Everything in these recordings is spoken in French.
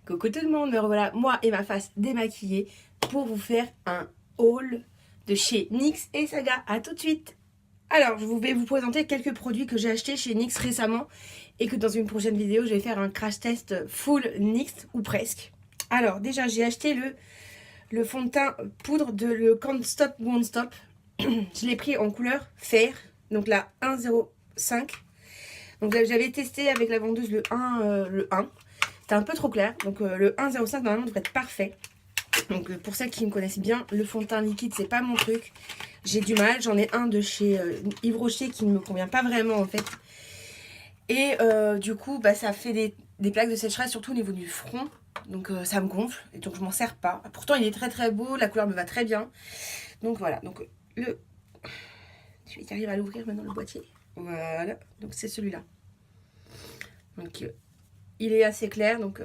Coucou tout le monde, me revoilà, moi et ma face démaquillée pour vous faire un haul de chez NYX et Saga. A tout de suite. Alors, je vais vous présenter quelques produits que j'ai achetés chez NYX récemment et que dans une prochaine vidéo, je vais faire un crash test full NYX ou presque. Alors, déjà, j'ai acheté le fond de teint poudre de le Can't Stop Won't Stop. Je l'ai pris en couleur fer, donc la 1,05. Donc, j'avais testé avec la vendeuse le 1. C'était un peu trop clair, donc le 1,05 normalement devrait être parfait. Donc pour celles qui me connaissent bien, le fond de teint liquide c'est pas mon truc. J'ai du mal, j'en ai un de chez Yves Rocher qui ne me convient pas vraiment en fait. Et du coup bah, ça fait des plaques de sécheresse surtout au niveau du front. Donc ça me gonfle et donc je m'en sers pas. Pourtant il est très très beau, la couleur me va très bien. Donc voilà, donc le... Tu arrives à l'ouvrir maintenant le boîtier. Voilà, donc c'est celui-là. Donc il est assez clair donc...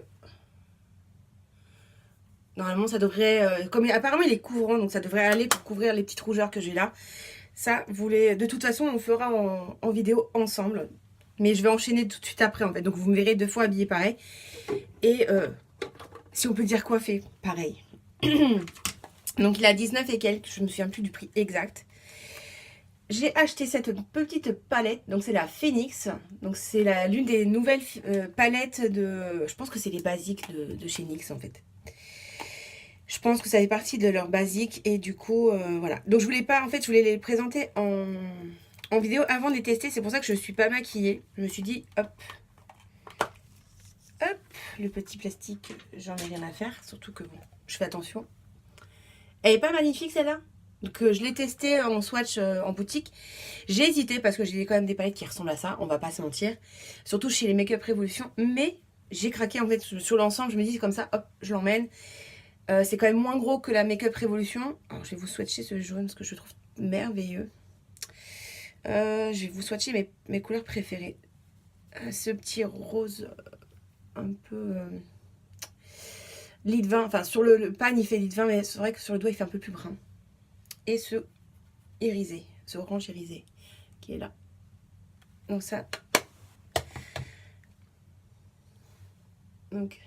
Normalement, ça devrait... comme apparemment, il est couvrant, donc ça devrait aller pour couvrir les petites rougeurs que j'ai là. Ça, de toute façon, on fera en vidéo ensemble. Mais je vais enchaîner tout de suite après, en fait. Donc, vous me verrez 2 fois habillée pareil. Et si on peut dire coiffée, pareil. Donc, il a 19 et quelques. Je me souviens plus du prix exact. J'ai acheté cette petite palette. Donc, c'est la Phoenix. Donc, c'est l'une des nouvelles palettes de... Je pense que c'est les basiques de chez NYX, en fait. Je pense que ça fait partie de leur basique et du coup, voilà. Donc je voulais pas, en fait, je voulais les présenter en vidéo avant de les tester. C'est pour ça que je ne suis pas maquillée. Je me suis dit, hop, hop, le petit plastique, j'en ai rien à faire. Surtout que bon, je fais attention. Elle est pas magnifique celle-là. Donc je l'ai testée en swatch en boutique. J'ai hésité parce que j'ai quand même des palettes qui ressemblent à ça, on va pas se mentir. Surtout chez les Make Up Révolution. Mais j'ai craqué en fait sur l'ensemble. Je me dis comme ça, hop, je l'emmène. C'est quand même moins gros que la Make Up Révolution. Alors, je vais vous swatcher ce jaune parce que je le trouve merveilleux. Je vais vous swatcher mes couleurs préférées. Ce petit rose un peu lit de vin. Enfin, sur le pan, il fait lit de vin, mais c'est vrai que sur le doigt, il fait un peu plus brun. Et ce irisé, ce orange irisé qui est là. Donc ça. Donc,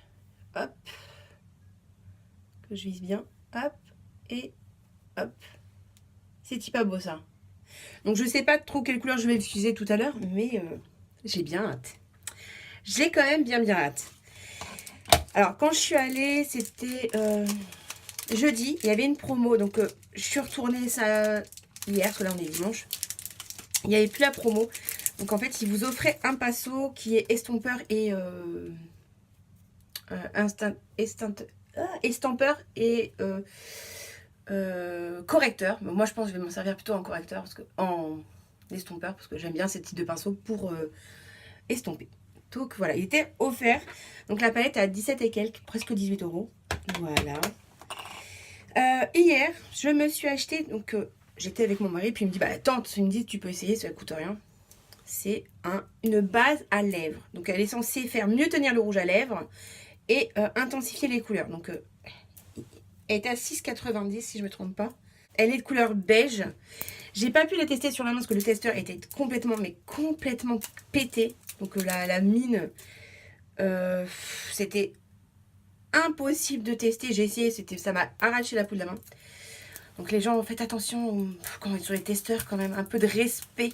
hop. Que je vise bien. Hop. Et hop. C'est pas beau ça. Donc je sais pas trop quelle couleur je vais utiliser tout à l'heure, mais j'ai bien hâte. J'ai quand même bien hâte. Alors quand je suis allée, c'était jeudi, il y avait une promo, donc je suis retournée ça hier, parce que là on est dimanche. Il n'y avait plus la promo, donc en fait ils vous offraient un pinceau qui est estompeur et estampeur et correcteur. Mais moi je pense que je vais m'en servir plutôt en correcteur, parce que en estompeur, parce que j'aime bien ce type de pinceau pour estomper. Donc voilà, il était offert. Donc la palette est à 17 et quelques, presque 18 €. Voilà. Hier, je me suis acheté, donc j'étais avec mon mari, puis il me dit, bah tante, il me dit, tu peux essayer, ça ne coûte rien. C'est une base à lèvres. Donc elle est censée faire mieux tenir le rouge à lèvres et intensifier les couleurs. Donc elle est à 6,90 si je ne me trompe pas. Elle est de couleur beige. J'ai pas pu la tester sur la main parce que le testeur était complètement pété. Donc la mine, c'était impossible de tester. J'ai essayé, ça m'a arraché la peau de la main. Donc les gens, faites attention quand on est sur les testeurs, quand même, un peu de respect.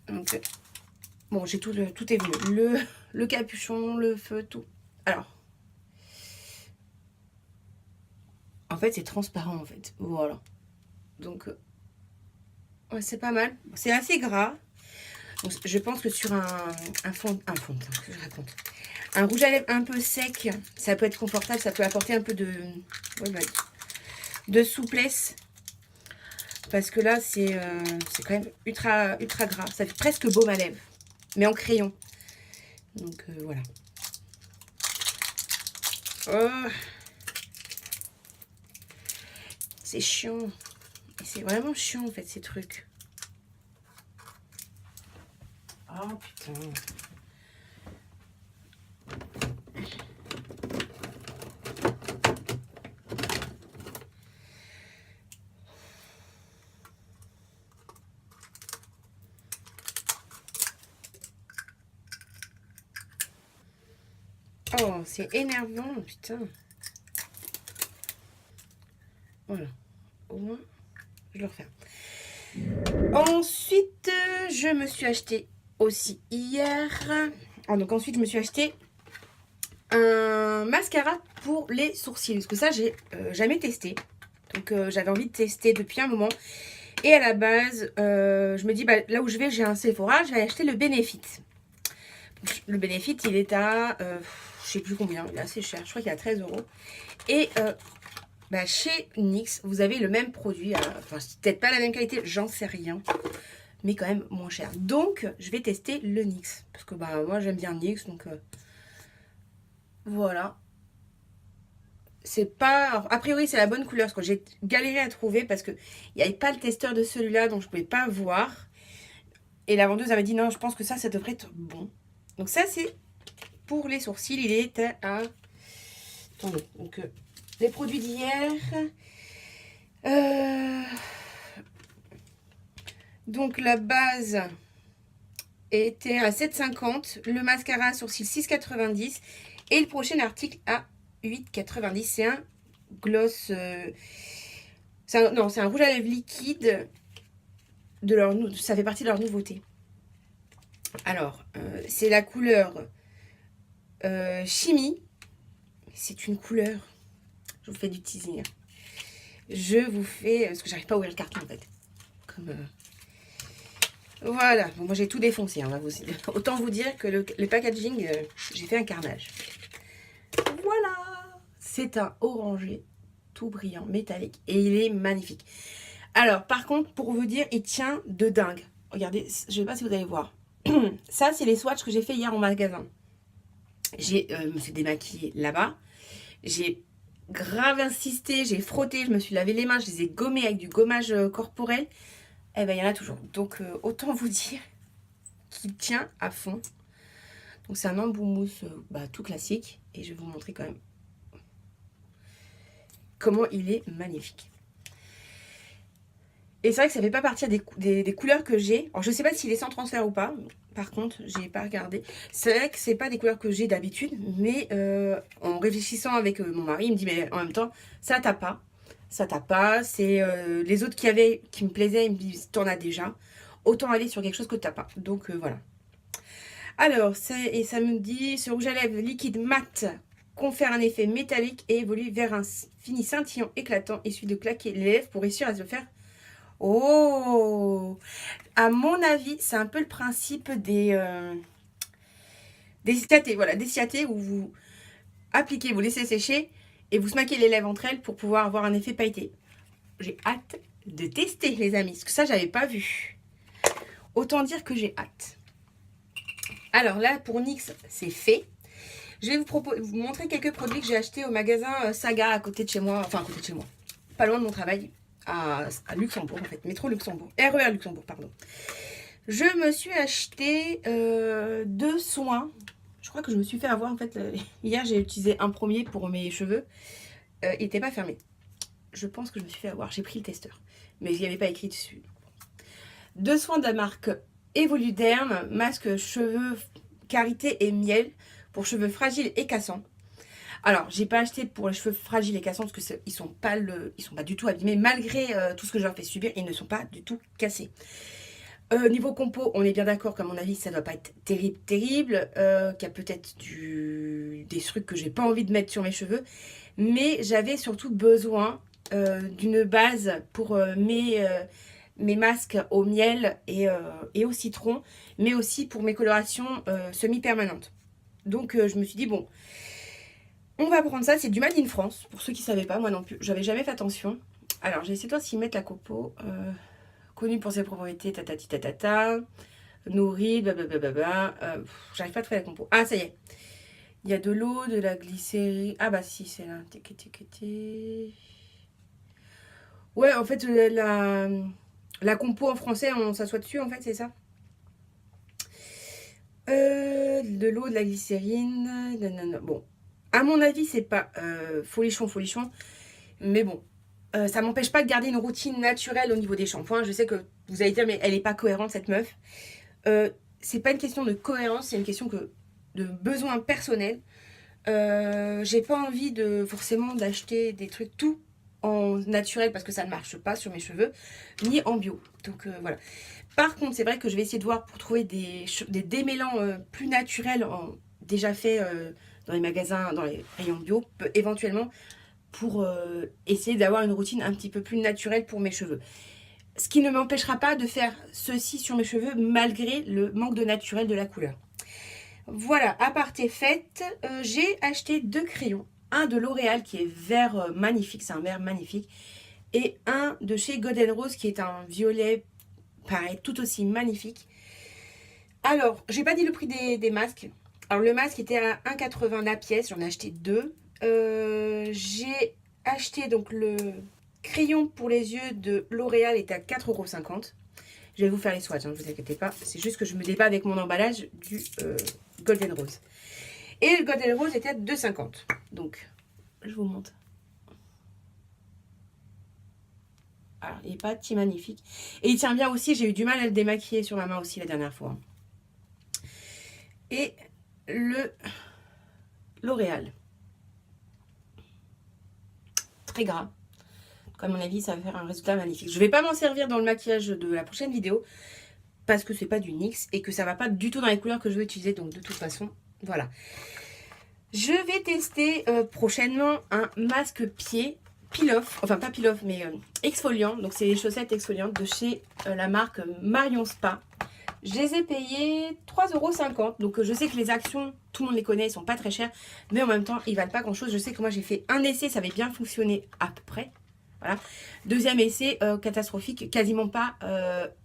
Donc bon, j'ai tout est venu. Le capuchon, le feu, tout. Alors, en fait, c'est transparent en fait. Voilà. Donc ouais, c'est pas mal. C'est assez gras. Donc, je pense que sur un fond de teint, que je raconte. Un rouge à lèvres un peu sec, ça peut être confortable, ça peut apporter un peu de souplesse. Parce que là, c'est quand même ultra gras. Ça fait presque baume à lèvres, mais en crayon. Donc voilà. Oh. C'est chiant. C'est vraiment chiant en fait ces trucs. Oh putain. Oh, c'est énervant, putain. Voilà. Au moins, je le refais. Ensuite, je me suis acheté aussi hier. Donc ensuite, je me suis acheté un mascara pour les sourcils. Parce que ça, j'ai jamais testé. Donc j'avais envie de tester depuis un moment. Et à la base, je me dis, bah, là où je vais, j'ai un Sephora, je vais acheter le Benefit. Le Benefit, il est à, je sais plus combien, il est assez cher, je crois qu'il est à 13 euros. Et bah, chez NYX, vous avez le même produit, enfin peut-être pas la même qualité, j'en sais rien, mais quand même moins cher. Donc, je vais tester le NYX, parce que bah, moi j'aime bien NYX, donc voilà. C'est pas, alors, a priori c'est la bonne couleur, parce que j'ai galéré à trouver, parce qu'il n'y avait pas le testeur de celui-là, donc je pouvais pas voir. Et la vendeuse avait dit non, je pense que ça devrait être bon. Donc ça c'est pour les sourcils, il est à... Attendez, donc les produits d'hier. Donc la base était à 7,50. Le mascara sourcil 6,90. Et le prochain article à 8,90. C'est un gloss... non, c'est un rouge à lèvres liquide. Ça fait partie de leur nouveauté. Alors, c'est la couleur Chimie. C'est une couleur... Je vous fais du teasing. Je vous fais... Parce que j'arrive pas à ouvrir le carton en fait. Comme... Voilà. Bon, moi j'ai tout défoncé. Hein, autant vous dire que le packaging, j'ai fait un carnage. Voilà. C'est un orangé tout brillant, métallique. Et il est magnifique. Alors, par contre, pour vous dire, il tient de dingue. Regardez, je ne sais pas si vous allez voir. Ça, c'est les swatchs que j'ai fait hier en magasin. J'ai me suis démaquillée là-bas. J'ai grave insisté, j'ai frotté, je me suis lavé les mains, je les ai gommés avec du gommage corporel. Eh ben, il y en a toujours. Donc, autant vous dire qu'il tient à fond. Donc, c'est un embout mousse tout classique. Et je vais vous montrer quand même comment il est magnifique. Et c'est vrai que ça fait pas partie des couleurs que j'ai. Alors, je sais pas s'il est sans transfert ou pas. Par contre, j'ai pas regardé. C'est vrai que c'est pas des couleurs que j'ai d'habitude. Mais en réfléchissant avec mon mari, il me dit, mais en même temps, ça t'a pas. Ça t'a pas. C'est les autres qui me plaisaient, ils me disent, t'en as déjà. Autant aller sur quelque chose que t'as pas. Donc, voilà. Alors, ça me dit, ce rouge à lèvres liquide mat confère un effet métallique et évolue vers un fini scintillant éclatant. Il suffit de claquer les lèvres pour réussir à se faire... Oh! À mon avis, c'est un peu le principe des ciatés. Voilà, des ciatés où vous appliquez, vous laissez sécher et vous smaquez les lèvres entre elles pour pouvoir avoir un effet pailleté. J'ai hâte de tester, les amis, parce que ça, j'avais pas vu. Autant dire que j'ai hâte. Alors là, pour NYX, c'est fait. Je vais vous montrer quelques produits que j'ai achetés au magasin Saga à côté de chez moi. Enfin, à côté de chez moi. Pas loin de mon travail. À Luxembourg, en fait. Métro Luxembourg. RER Luxembourg, pardon. Je me suis acheté 2 soins. Je crois que je me suis fait avoir, en fait. Hier, j'ai utilisé un premier pour mes cheveux. Il n'était pas fermé. Je pense que je me suis fait avoir. J'ai pris le testeur. Mais il n'y avait pas écrit dessus. 2 soins de la marque Evoluderm. Masque cheveux, karité et miel. Pour cheveux fragiles et cassants. Alors, j'ai pas acheté pour les cheveux fragiles et cassants parce que ils sont pas du tout abîmés. Malgré tout ce que je leur fais subir, ils ne sont pas du tout cassés. Niveau compo, on est bien d'accord qu'à mon avis, ça doit pas être terrible, terrible. Qu'il y a peut-être des trucs que j'ai pas envie de mettre sur mes cheveux. Mais j'avais surtout besoin d'une base pour mes masques au miel et au citron. Mais aussi pour mes colorations semi-permanentes. Donc, je me suis dit, bon... On va prendre ça, c'est du Made in France. Pour ceux qui ne savaient pas, moi non plus, j'avais jamais fait attention. Alors, j'ai essayé de voir s'ils mettent la copo. Connue pour ses propriétés, tatati tatata. Nourrie, blablabla. J'arrive pas à trouver la compo. Ah, ça y est. Il y a de l'eau, de la glycérine. Ah bah si, c'est là. Ouais, en fait, la compo en français, on s'assoit dessus, en fait, c'est ça. De l'eau, de la glycérine. Nanana. Bon. À mon avis, c'est pas folichon. Mais bon, ça m'empêche pas de garder une routine naturelle au niveau des shampoings. Je sais que vous allez dire, mais elle est pas cohérente, cette meuf. C'est pas une question de cohérence, c'est une question de besoin personnel. J'ai pas envie de forcément d'acheter des trucs tout en naturel parce que ça ne marche pas sur mes cheveux, ni en bio. Donc voilà. Par contre, c'est vrai que je vais essayer de voir pour trouver des démêlants plus naturels, déjà faits dans les magasins, dans les rayons bio, éventuellement, pour essayer d'avoir une routine un petit peu plus naturelle pour mes cheveux. Ce qui ne m'empêchera pas de faire ceci sur mes cheveux malgré le manque de naturel de la couleur. Voilà, aparté fait, j'ai acheté 2 crayons. Un de L'Oréal qui est vert magnifique, c'est un vert magnifique. Et un de chez Golden Rose qui est un violet, pareil, tout aussi magnifique. Alors, j'ai pas dit le prix des masques. Alors, le masque était à 1,80 la pièce, j'en ai acheté 2. J'ai acheté donc le crayon pour les yeux de L'Oréal est à 4,50 €. Je vais vous faire les swatchs, ne vous inquiétez pas. C'est juste que je me débat avec mon emballage du Golden Rose. Et le Golden Rose était à 2,50 €. Donc, je vous montre. Alors, il n'est pas si magnifique. Et il tient bien aussi. J'ai eu du mal à le démaquiller sur ma main aussi la dernière fois. Et le L'Oréal. Très gras. À mon avis, ça va faire un résultat magnifique. Je ne vais pas m'en servir dans le maquillage de la prochaine vidéo parce que c'est pas du NYX et que ça va pas du tout dans les couleurs que je veux utiliser. Donc de toute façon, voilà. Je vais tester prochainement un masque pied peel-off, enfin pas peel-off mais exfoliant. Donc c'est les chaussettes exfoliantes de chez la marque Marion Spa. Je les ai payées 3,50 €. Donc je sais que les actions, tout le monde les connaît, ils sont pas très chers. Mais en même temps, ils valent pas grand chose. Je sais que moi j'ai fait un essai, ça avait bien fonctionné à peu près. Voilà. Deuxième essai, catastrophique, quasiment pas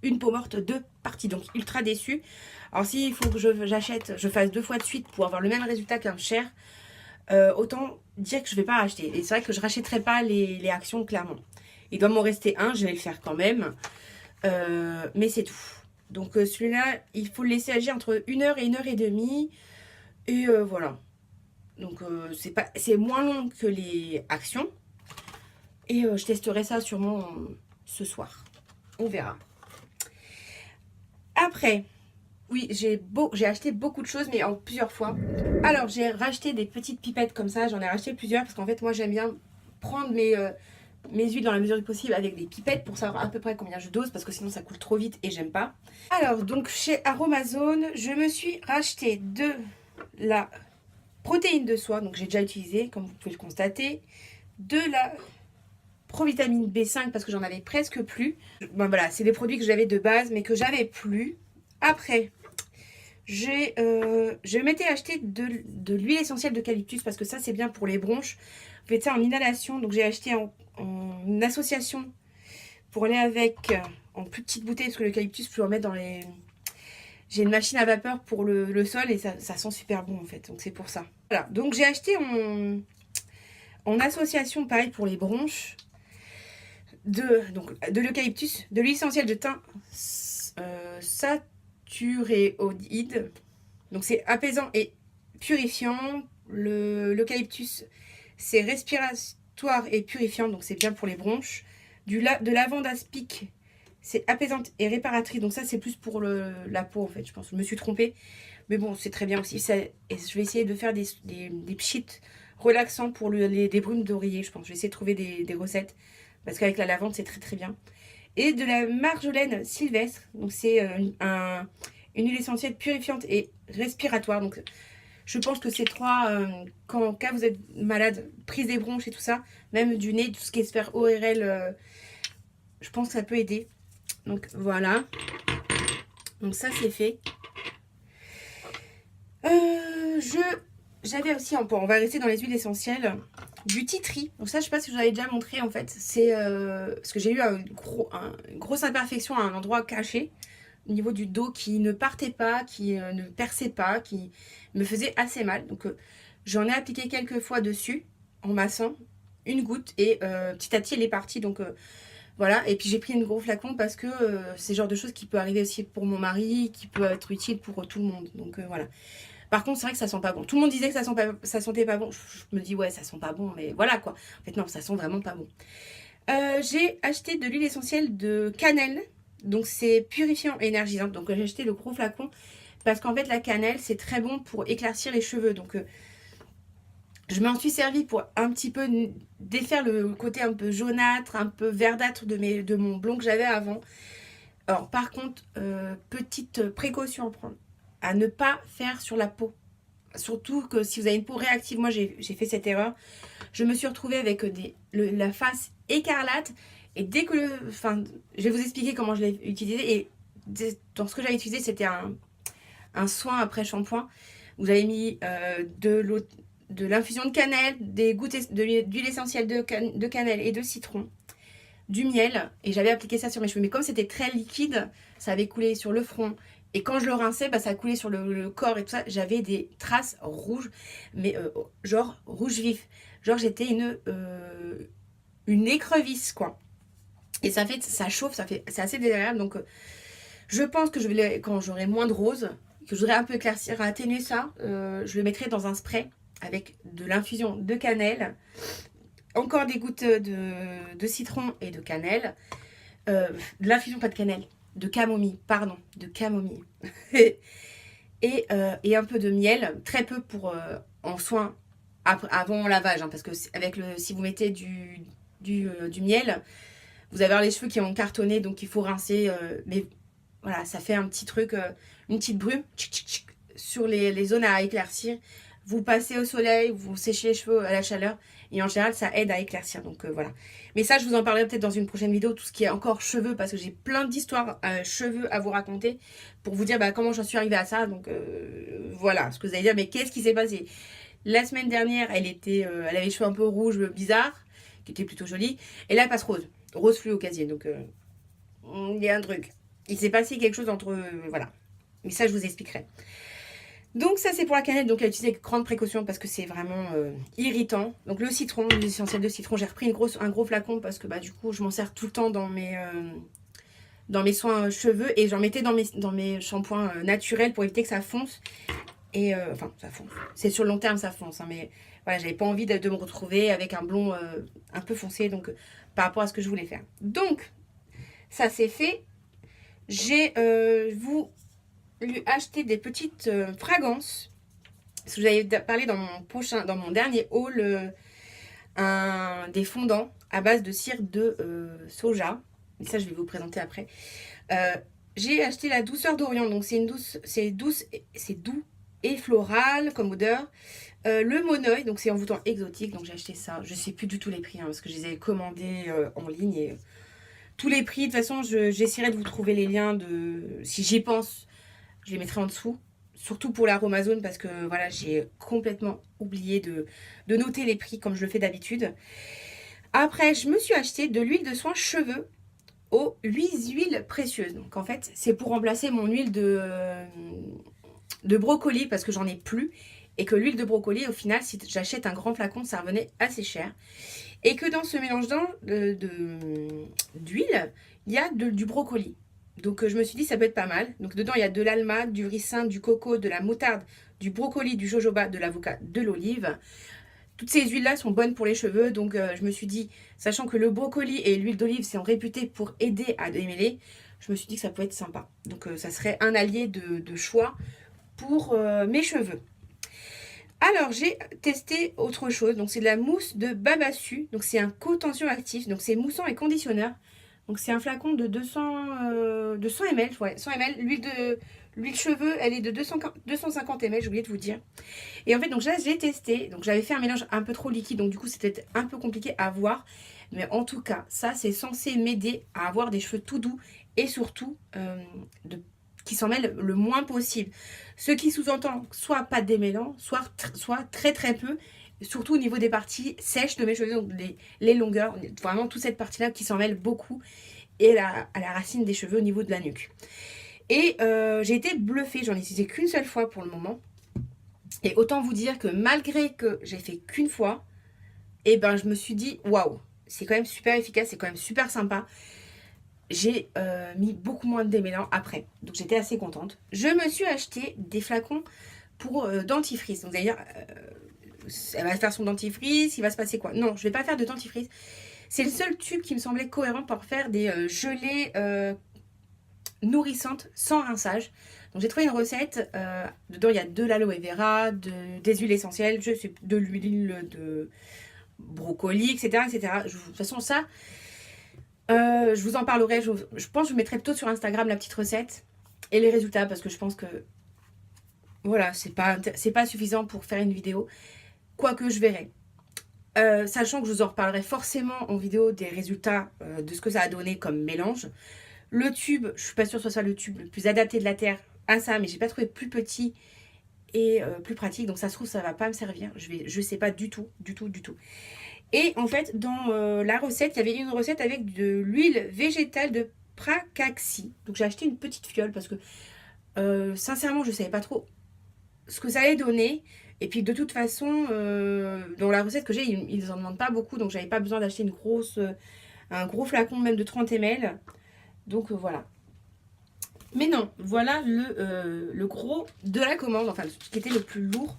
une peau morte, 2 parties. Donc ultra déçue. Alors s'il faut que je fasse 2 fois de suite pour avoir le même résultat qu'un cher, autant dire que je vais pas racheter. Et c'est vrai que je rachèterai pas les actions clairement. Il doit m'en rester un, je vais le faire quand même. Mais c'est tout. Donc celui-là, il faut le laisser agir entre 1 heure et 1 heure et demie. Et voilà. Donc c'est moins long que les actions. Et je testerai ça sûrement ce soir. On verra. Après, oui, j'ai acheté beaucoup de choses, mais en plusieurs fois. Alors, j'ai racheté des petites pipettes comme ça. J'en ai racheté plusieurs parce qu'en fait, moi, j'aime bien prendre mes huiles dans la mesure du possible avec des pipettes pour savoir à peu près combien je dose parce que sinon, ça coule trop vite et j'aime pas. Alors, donc, chez Aromazone, je me suis racheté de la protéine de soie. Donc, j'ai déjà utilisé, comme vous pouvez le constater. De la Provitamine B5 parce que j'en avais presque plus. Bon, voilà, c'est des produits que j'avais de base mais que j'avais plus. Après, je m'étais acheté de l'huile essentielle d'eucalyptus parce que ça c'est bien pour les bronches. Vous faites ça en inhalation. Donc j'ai acheté en association pour aller avec en plus petite bouteille parce que l'eucalyptus, je peux en mettre dans les... J'ai une machine à vapeur pour le sol et ça sent super bon en fait. Donc c'est pour ça. Voilà, donc j'ai acheté en association pareil pour les bronches. De l'eucalyptus, de l'huile essentielle de thym saturéoïde. Donc c'est apaisant et purifiant. L'eucalyptus, c'est respiratoire et purifiant, donc c'est bien pour les bronches. De lavande aspic, c'est apaisante et réparatrice. Donc ça, c'est plus pour la peau en fait, je pense. Je me suis trompée. Mais bon, c'est très bien aussi. Et je vais essayer de faire des pchits relaxants pour des brumes d'oreiller, je pense. Je vais essayer de trouver des recettes. Parce qu'avec la lavande, c'est très très bien. Et de la marjolaine sylvestre. Donc c'est une huile essentielle purifiante et respiratoire. Donc je pense que ces trois, quand vous êtes malade, prise des bronches et tout ça, même du nez, tout ce qui est sphère ORL, je pense que ça peut aider. Donc voilà. Donc ça c'est fait. J'avais aussi, on va rester dans les huiles essentielles, du tea tree. Donc ça, je sais pas si je vous avais déjà montré en fait. C'est parce que j'ai eu une grosse imperfection à un endroit caché au niveau du dos qui ne partait pas, qui ne perçait pas, qui me faisait assez mal. Donc j'en ai appliqué quelques fois dessus en massant une goutte et petit à petit elle est partie. Donc voilà. Et puis j'ai pris une gros flacon parce que c'est le genre de choses qui peut arriver aussi pour mon mari, qui peut être utile pour tout le monde. Donc voilà. Par contre, c'est vrai que ça sent pas bon. Tout le monde disait que ça sentait pas bon. Je me dis, ouais, ça sent pas bon, mais voilà quoi. En fait, non, ça sent vraiment pas bon. J'ai acheté de l'huile essentielle de cannelle. Donc, c'est purifiant et énergisant. Donc, j'ai acheté le gros flacon parce qu'en fait, la cannelle, c'est très bon pour éclaircir les cheveux. Donc, Je m'en suis servi pour un petit peu défaire le côté un peu jaunâtre, un peu verdâtre de mon blond que j'avais avant. Alors par contre, petite précaution à prendre, à ne pas faire sur la peau. Surtout que si vous avez une peau réactive, moi j'ai fait cette erreur. Je me suis retrouvée avec la face écarlate. Et dès que enfin, je vais vous expliquer comment je l'ai utilisé. Et dans ce que j'avais utilisé, c'était un soin après shampoing. Où j'avais mis de l'infusion de cannelle, des gouttes d'huile essentielle de cannelle et de citron, du miel. Et j'avais appliqué ça sur mes cheveux. Mais comme c'était très liquide, ça avait coulé sur le front. Et quand je le rinçais, bah, ça coulait sur le corps et tout ça. J'avais des traces rouges, mais genre rouge vif. Genre j'étais une écrevisse, quoi. Et ça chauffe, c'est assez désagréable. Donc je pense que quand j'aurai moins de rose, que je voudrais un peu éclaircir, atténuer ça, je le mettrai dans un spray avec de l'infusion de cannelle, encore des gouttes de citron et de cannelle, de l'infusion pas de cannelle, de camomille, pardon, de camomille. et un peu de miel, très peu pour en soin avant lavage, hein, parce que si vous mettez du miel, vous allez avoir les cheveux qui ont cartonné, donc il faut rincer, mais voilà, ça fait un petit truc, une petite brume sur les zones à éclaircir. Vous passez au soleil, vous séchez les cheveux à la chaleur. Et en général, ça aide à éclaircir. Donc voilà. Mais ça, je vous en parlerai peut-être dans une prochaine vidéo. Tout ce qui est encore cheveux. Parce que j'ai plein d'histoires cheveux à vous raconter. Pour vous dire comment j'en suis arrivée à ça. Donc voilà. Ce que vous allez dire, mais qu'est-ce qui s'est passé? La semaine dernière, elle avait les cheveux un peu rouges, bizarres. Qui étaient plutôt jolis. Et là, elle passe rose. Rose fluo quasi. Donc il y a un truc. Il s'est passé quelque chose entre... voilà. Mais ça, je vous expliquerai. Donc ça, c'est pour la cannelle. Donc à utiliser avec grande précaution parce que c'est vraiment irritant. Donc le citron, l'huile essentielle de citron. J'ai repris un gros flacon parce que du coup, je m'en sers tout le temps dans mes soins cheveux. Et j'en mettais dans mes shampoings naturels pour éviter que ça fonce. Et enfin, ça fonce. C'est sur le long terme, ça fonce. Hein, mais voilà, j'avais pas envie de me retrouver avec un blond un peu foncé. Donc par rapport à ce que je voulais faire. Donc, ça c'est fait. J'ai lui acheté des petites fragrances. Parce que j'avais parlé dans mon dernier haul des fondants à base de cire de soja. Et ça, je vais vous présenter après. J'ai acheté la douceur d'Orient. Donc c'est doux et floral comme odeur. Le Monoeil, donc c'est envoûtant exotique. Donc j'ai acheté ça. Je sais plus du tout les prix parce que je les ai commandés en ligne et tous les prix. De toute façon, j'essaierai de vous trouver les liens si j'y pense. Je les mettrai en dessous, surtout pour l'Aromazone parce que voilà, j'ai complètement oublié de noter les prix comme je le fais d'habitude. Après, je me suis acheté de l'huile de soin cheveux aux 8 huiles précieuses. Donc en fait, c'est pour remplacer mon huile de brocoli parce que j'en ai plus. Et que l'huile de brocoli, au final, si j'achète un grand flacon, ça revenait assez cher. Et que dans ce mélange d'huile, il y a du brocoli. Donc je me suis dit ça peut être pas mal. Donc dedans il y a de l'alma, du ricin, du coco, de la moutarde, du brocoli, du jojoba, de l'avocat, de l'olive. Toutes ces huiles là sont bonnes pour les cheveux. Donc je me suis dit, sachant que le brocoli et l'huile d'olive sont réputés pour aider à démêler, je me suis dit que ça peut être sympa. Donc ça serait un allié de choix pour mes cheveux. Alors j'ai testé autre chose. Donc c'est de la mousse de Babassu. Donc c'est un co-tension actif. Donc c'est moussant et conditionneur. Donc c'est un flacon de 200 ml, ouais, 100 ml. L'huile cheveux, elle est de 250 ml, j'ai oublié de vous dire. Et en fait, donc là, j'ai testé. Donc j'avais fait un mélange un peu trop liquide, donc du coup, c'était un peu compliqué à voir. Mais en tout cas, ça, c'est censé m'aider à avoir des cheveux tout doux et surtout qui s'en mêlent le moins possible. Ce qui sous-entend soit pas de démêlant, soit très très peu. Surtout au niveau des parties sèches de mes cheveux, donc les longueurs, vraiment toute cette partie-là qui s'en mêle beaucoup, et à la racine des cheveux au niveau de la nuque. Et j'ai été bluffée, j'en ai utilisé qu'une seule fois pour le moment. Et autant vous dire que malgré que j'ai fait qu'une fois, et ben je me suis dit, waouh, c'est quand même super efficace, c'est quand même super sympa. J'ai mis beaucoup moins de démêlants après, donc j'étais assez contente. Je me suis acheté des flacons pour dentifrice, donc d'ailleurs... elle va faire son dentifrice, il va se passer quoi? Non, je vais pas faire de dentifrice. C'est le seul tube qui me semblait cohérent pour faire des gelées nourrissantes sans rinçage. Donc j'ai trouvé une recette, dedans il y a de l'aloe vera, des huiles essentielles, de l'huile de brocoli, etc. etc. De toute façon ça, je vous en parlerai, je pense que je mettrai plutôt sur Instagram la petite recette et les résultats parce que je pense que voilà, c'est pas suffisant pour faire une vidéo, quoique je verrai. Sachant que je vous en reparlerai forcément en vidéo des résultats de ce que ça a donné comme mélange. Le tube, je suis pas sûre que ce soit le tube le plus adapté de la Terre à ça, mais j'ai pas trouvé plus petit et plus pratique. Donc ça se trouve, ça va pas me servir. Je sais pas du tout. Et en fait, dans la recette, il y avait une recette avec de l'huile végétale de Pracaxi. Donc j'ai acheté une petite fiole parce que sincèrement, je savais pas trop ce que ça allait donner. Et puis de toute façon, dans la recette que j'ai, ils en demandent pas beaucoup. Donc j'avais pas besoin d'acheter un gros flacon même de 30 ml. Donc voilà. Mais non, voilà le gros de la commande, enfin ce qui était le plus lourd.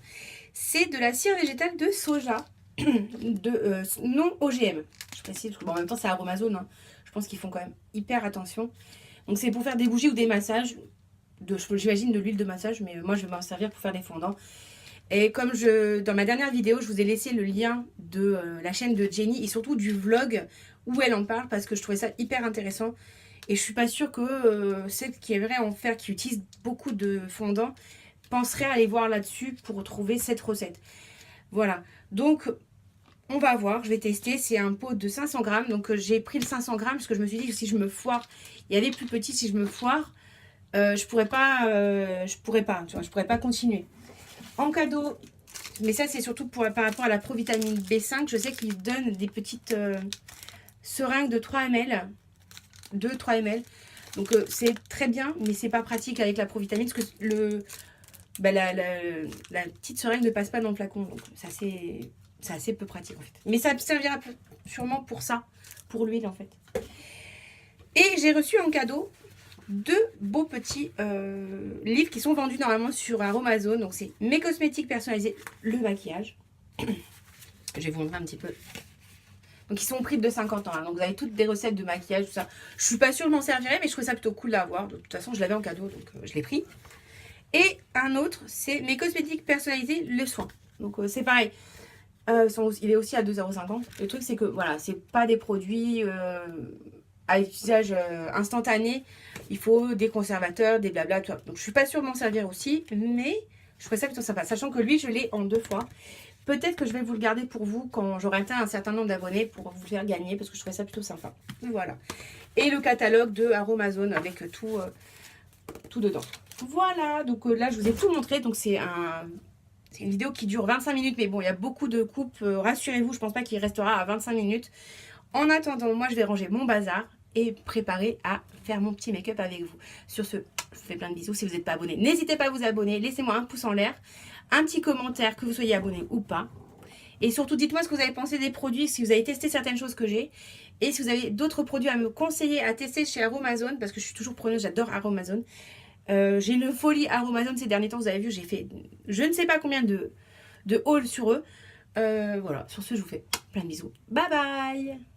C'est de la cire végétale de soja, non OGM. Je précise, parce que bon, en même temps c'est Aromazone, hein. Je pense qu'ils font quand même hyper attention. Donc c'est pour faire des bougies ou des massages, j'imagine de l'huile de massage, mais moi je vais m'en servir pour faire des fondants. Et comme dans ma dernière vidéo, je vous ai laissé le lien de la chaîne de Jenny et surtout du vlog où elle en parle parce que je trouvais ça hyper intéressant. Et je suis pas sûre que celle qui aimerait en faire, qui utilise beaucoup de fondants, penserait à aller voir là-dessus pour trouver cette recette. Voilà, donc on va voir, je vais tester. C'est un pot de 500 grammes, donc j'ai pris le 500 grammes parce que je me suis dit que si je me foire, il y avait plus petit, si je me foire, je pourrais pas continuer. En cadeau, mais ça c'est surtout par rapport à la provitamine B5, je sais qu'ils donnent des petites seringues de 3 ml. 2-3 ml. Donc c'est très bien, mais c'est pas pratique avec la provitamine parce que la petite seringue ne passe pas dans le flacon. Donc c'est assez peu pratique en fait. Mais ça servira sûrement pour ça, pour l'huile en fait. Et j'ai reçu en cadeau 2 beaux petits livres qui sont vendus normalement sur Aromazone. Donc c'est Mes cosmétiques personnalisés, le maquillage. Je vais vous montrer un petit peu. Donc ils sont au prix de 50 ans. Hein. Donc vous avez toutes des recettes de maquillage, tout ça. Je suis pas sûre que je m'en servirais, mais je trouve ça plutôt cool d'avoir. De toute façon, je l'avais en cadeau, donc je l'ai pris. Et un autre, c'est Mes cosmétiques personnalisés, le soin. Donc c'est pareil. Il est aussi à 2,50 €. Le truc, c'est que voilà, c'est pas des produits à usage instantané. Il faut des conservateurs, des blabla, tout ça. Donc je suis pas sûre de m'en servir aussi, mais je trouve ça plutôt sympa. Sachant que lui, je l'ai en 2 fois. Peut-être que je vais vous le garder pour vous quand j'aurai atteint un certain nombre d'abonnés pour vous faire gagner parce que je trouvais ça plutôt sympa. Voilà. Et le catalogue de Aromazone avec tout dedans. Voilà. Donc là, je vous ai tout montré. Donc c'est une vidéo qui dure 25 minutes. Mais bon, il y a beaucoup de coupes. Rassurez-vous, je pense pas qu'il restera à 25 minutes. En attendant, moi, je vais ranger mon bazar et préparer à faire mon petit make-up avec vous. Sur ce, je vous fais plein de bisous. Si vous n'êtes pas abonné, n'hésitez pas à vous abonner. Laissez-moi un pouce en l'air. Un petit commentaire, que vous soyez abonné ou pas. Et surtout, dites-moi ce que vous avez pensé des produits, si vous avez testé certaines choses que j'ai. Et si vous avez d'autres produits à me conseiller à tester chez Aromazone, parce que je suis toujours preneuse, j'adore Aromazone. J'ai une folie Aromazone ces derniers temps, vous avez vu, j'ai fait je ne sais pas combien de hauls sur eux. Voilà, sur ce, je vous fais plein de bisous. Bye bye!